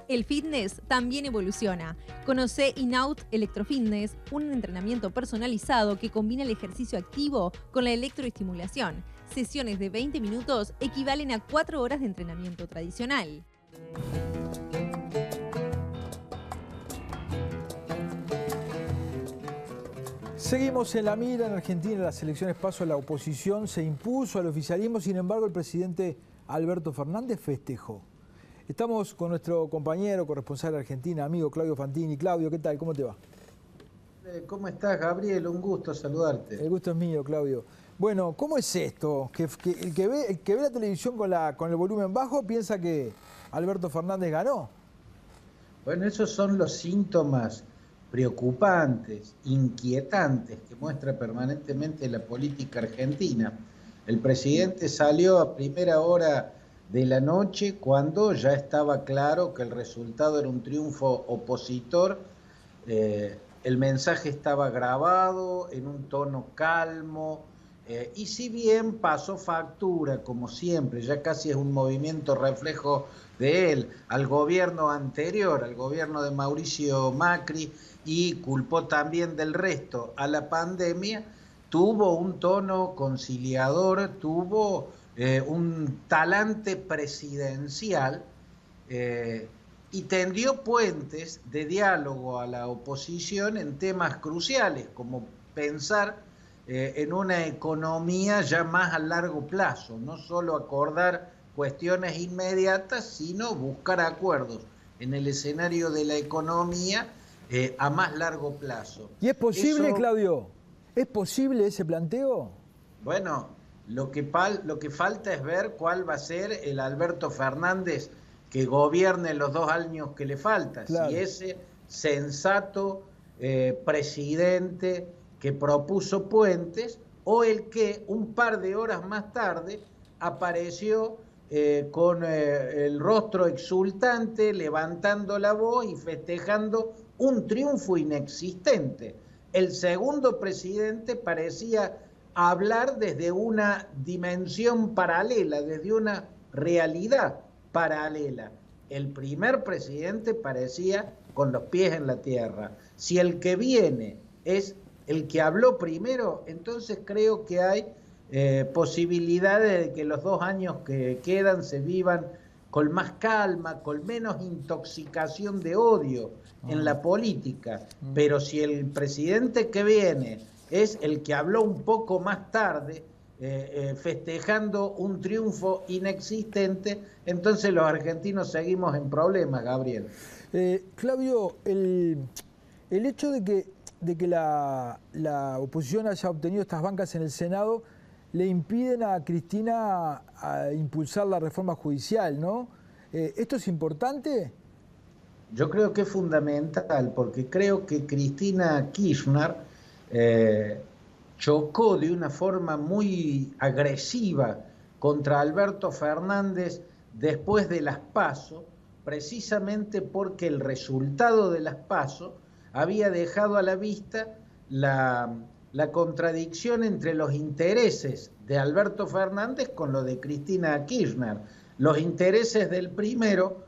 El fitness también evoluciona. Conoce Inaut Electrofitness, un entrenamiento personalizado que combina el ejercicio activo con la electroestimulación. Sesiones de 20 minutos equivalen a 4 horas de entrenamiento tradicional. Seguimos en la mira. En Argentina, en las elecciones PASO, la oposición se impuso al oficialismo. Sin embargo, el presidente Alberto Fernández festejó. Estamos con nuestro compañero, corresponsal de Argentina, amigo Claudio Fantini. Claudio, ¿qué tal? ¿Cómo te va? ¿Cómo estás, Gabriel? Un gusto saludarte. El gusto es mío, Claudio. Bueno, ¿cómo es esto? Que el que ve la televisión con el volumen bajo piensa que Alberto Fernández ganó. Bueno, esos son los síntomas preocupantes, inquietantes que muestra permanentemente la política argentina. El presidente salió a primera hora de la noche cuando ya estaba claro que el resultado era un triunfo opositor. El mensaje estaba grabado en un tono calmo, y si bien pasó factura, como siempre, ya casi es un movimiento reflejo de él, al gobierno anterior, al gobierno de Mauricio Macri, y culpó también del resto a la pandemia, tuvo un tono conciliador, tuvo un talante presidencial, y tendió puentes de diálogo a la oposición en temas cruciales, como pensar en una economía ya más a largo plazo, no solo acordar cuestiones inmediatas, sino buscar acuerdos en el escenario de la economía a más largo plazo. ¿Y es posible, Claudio? ¿Es posible ese planteo? Bueno, lo que falta es ver cuál va a ser el Alberto Fernández que gobierne los 2 años que le faltan. Claro. Si ese sensato presidente que propuso puentes, o el que un par de horas más tarde apareció con el rostro exultante, levantando la voz y festejando un triunfo inexistente. El segundo presidente parecía hablar desde una dimensión paralela, desde una realidad paralela. El primer presidente parecía con los pies en la tierra. Si el que viene es el que habló primero, entonces creo que hay posibilidades de que los 2 años que quedan se vivan con más calma, con menos intoxicación de odio en la política. Pero si el presidente que viene es el que habló un poco más tarde, festejando un triunfo inexistente, entonces los argentinos seguimos en problemas, Gabriel. Claudio, el hecho de que la oposición haya obtenido estas bancas en el Senado le impiden a Cristina a impulsar la reforma judicial, ¿no? ¿Esto es importante? Yo creo que es fundamental, porque creo que Cristina Kirchner chocó de una forma muy agresiva contra Alberto Fernández después de las PASO, precisamente porque el resultado de las PASO había dejado a la vista la contradicción entre los intereses de Alberto Fernández con lo de Cristina Kirchner. Los intereses del primero,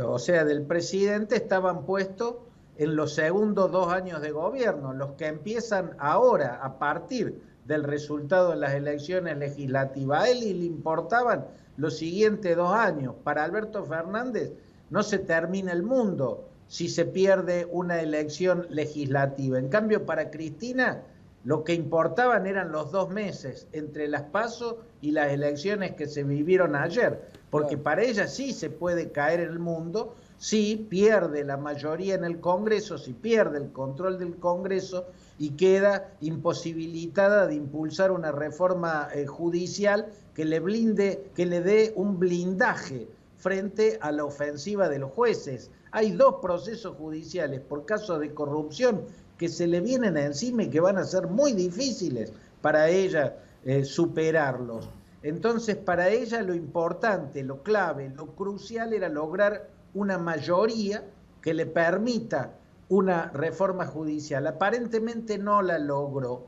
o sea, del presidente, estaban puestos en los segundos 2 años de gobierno, los que empiezan ahora, a partir del resultado de las elecciones legislativas. A él le importaban los siguientes 2 años. Para Alberto Fernández no se termina el mundo si se pierde una elección legislativa. En cambio, para Cristina, lo que importaban eran los 2 meses entre las PASO y las elecciones que se vivieron ayer, porque para ella sí se puede caer el mundo, si pierde la mayoría en el Congreso, si pierde el control del Congreso y queda imposibilitada de impulsar una reforma judicial que le blinde, que le dé un blindaje frente a la ofensiva de los jueces. Hay 2 procesos judiciales por casos de corrupción que se le vienen encima y que van a ser muy difíciles para ella superarlos. Entonces, para ella lo importante, lo clave, lo crucial era lograr una mayoría que le permita una reforma judicial. Aparentemente no la logró,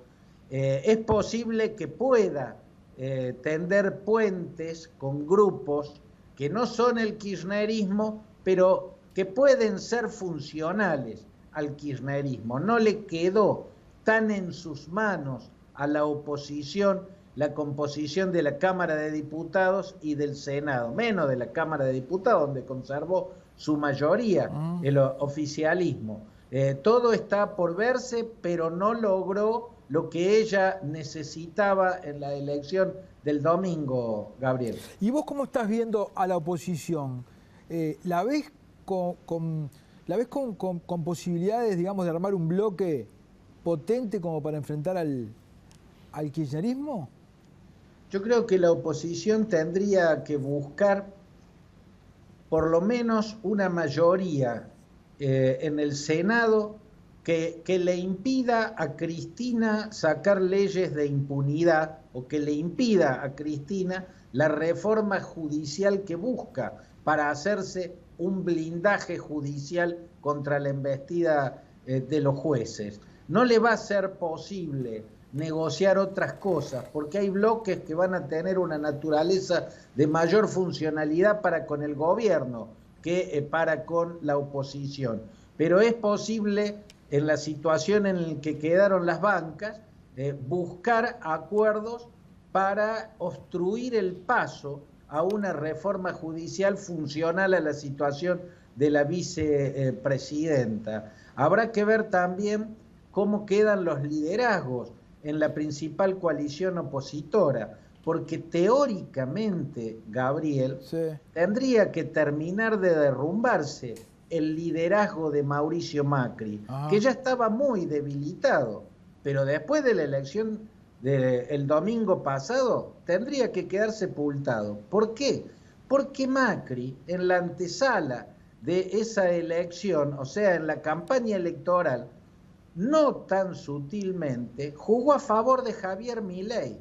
Es posible que pueda tender puentes con grupos que no son el kirchnerismo, pero que pueden ser funcionales al kirchnerismo. No le quedó tan en sus manos a la oposición la composición de la Cámara de Diputados y del Senado, menos de la Cámara de Diputados, donde conservó su mayoría el oficialismo. Todo está por verse, pero no logró lo que ella necesitaba en la elección del domingo, Gabriel. ¿Y vos cómo estás viendo a la oposición? ¿La ves con posibilidades, digamos, de armar un bloque potente como para enfrentar al kirchnerismo? Yo creo que la oposición tendría que buscar por lo menos una mayoría en el Senado que le impida a Cristina sacar leyes de impunidad o que le impida a Cristina la reforma judicial que busca para hacerse un blindaje judicial contra la embestida de los jueces. No le va a ser posible negociar otras cosas, porque hay bloques que van a tener una naturaleza de mayor funcionalidad para con el gobierno que para con la oposición. Pero es posible, en la situación en la que quedaron las bancas, buscar acuerdos para obstruir el paso a una reforma judicial funcional a la situación de la vicepresidenta. Habrá que ver también cómo quedan los liderazgos en la principal coalición opositora, porque teóricamente, Gabriel, tendría que terminar de derrumbarse el liderazgo de Mauricio Macri, que ya estaba muy debilitado, pero después de la elección del domingo pasado tendría que quedar sepultado. ¿Por qué? Porque Macri, en la antesala de esa elección, o sea, en la campaña electoral, no tan sutilmente, jugó a favor de Javier Milei,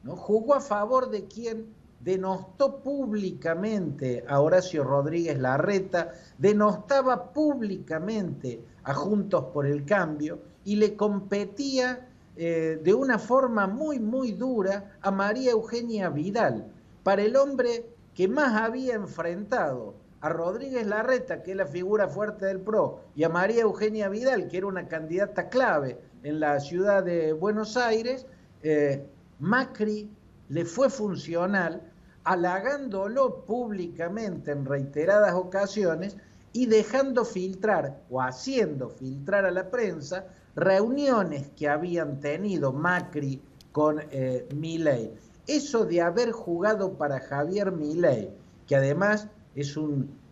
¿no? Jugó a favor de quien denostó públicamente a Horacio Rodríguez Larreta, denostaba públicamente a Juntos por el Cambio y le competía de una forma muy dura a María Eugenia Vidal. Para el hombre que más había enfrentado a Rodríguez Larreta, que es la figura fuerte del PRO, y a María Eugenia Vidal, que era una candidata clave en la ciudad de Buenos Aires, Macri le fue funcional, halagándolo públicamente en reiteradas ocasiones y dejando filtrar o haciendo filtrar a la prensa reuniones que habían tenido Macri con Milei. Eso de haber jugado para Javier Milei, que además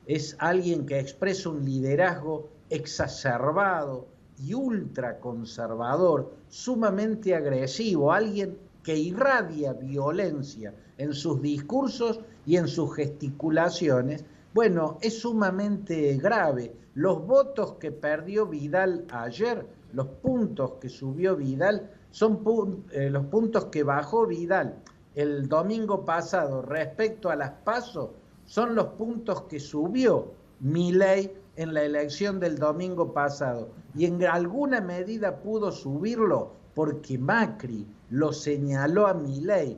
es alguien que expresa un liderazgo exacerbado y ultraconservador, sumamente agresivo, alguien que irradia violencia en sus discursos y en sus gesticulaciones, bueno, es sumamente grave. Los votos que perdió Vidal ayer, los puntos que subió Vidal, son los puntos que bajó Vidal el domingo pasado respecto a las PASO, son los puntos que subió Milei en la elección del domingo pasado. Y en alguna medida pudo subirlo porque Macri lo señaló a Milei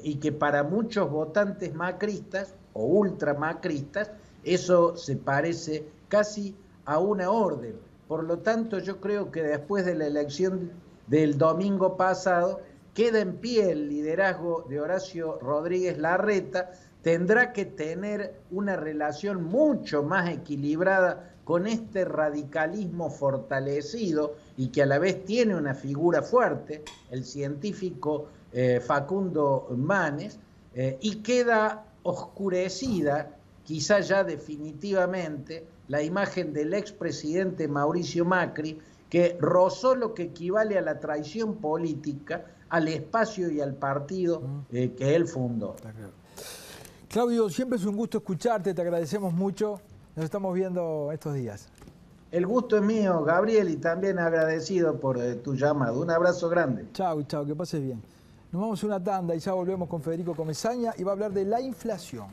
y que para muchos votantes macristas o ultramacristas eso se parece casi a una orden. Por lo tanto, yo creo que después de la elección del domingo pasado queda en pie el liderazgo de Horacio Rodríguez Larreta. Tendrá que tener una relación mucho más equilibrada con este radicalismo fortalecido y que a la vez tiene una figura fuerte, el científico Facundo Manes, y queda oscurecida, quizá ya definitivamente, la imagen del expresidente Mauricio Macri, que rozó lo que equivale a la traición política, al espacio y al partido que él fundó. Claudio, siempre es un gusto escucharte, te agradecemos mucho. Nos estamos viendo estos días. El gusto es mío, Gabriel, y también agradecido por tu llamado. Un abrazo grande. Chau, que pases bien. Nos vamos a una tanda y ya volvemos con Federico Comesaña y va a hablar de la inflación.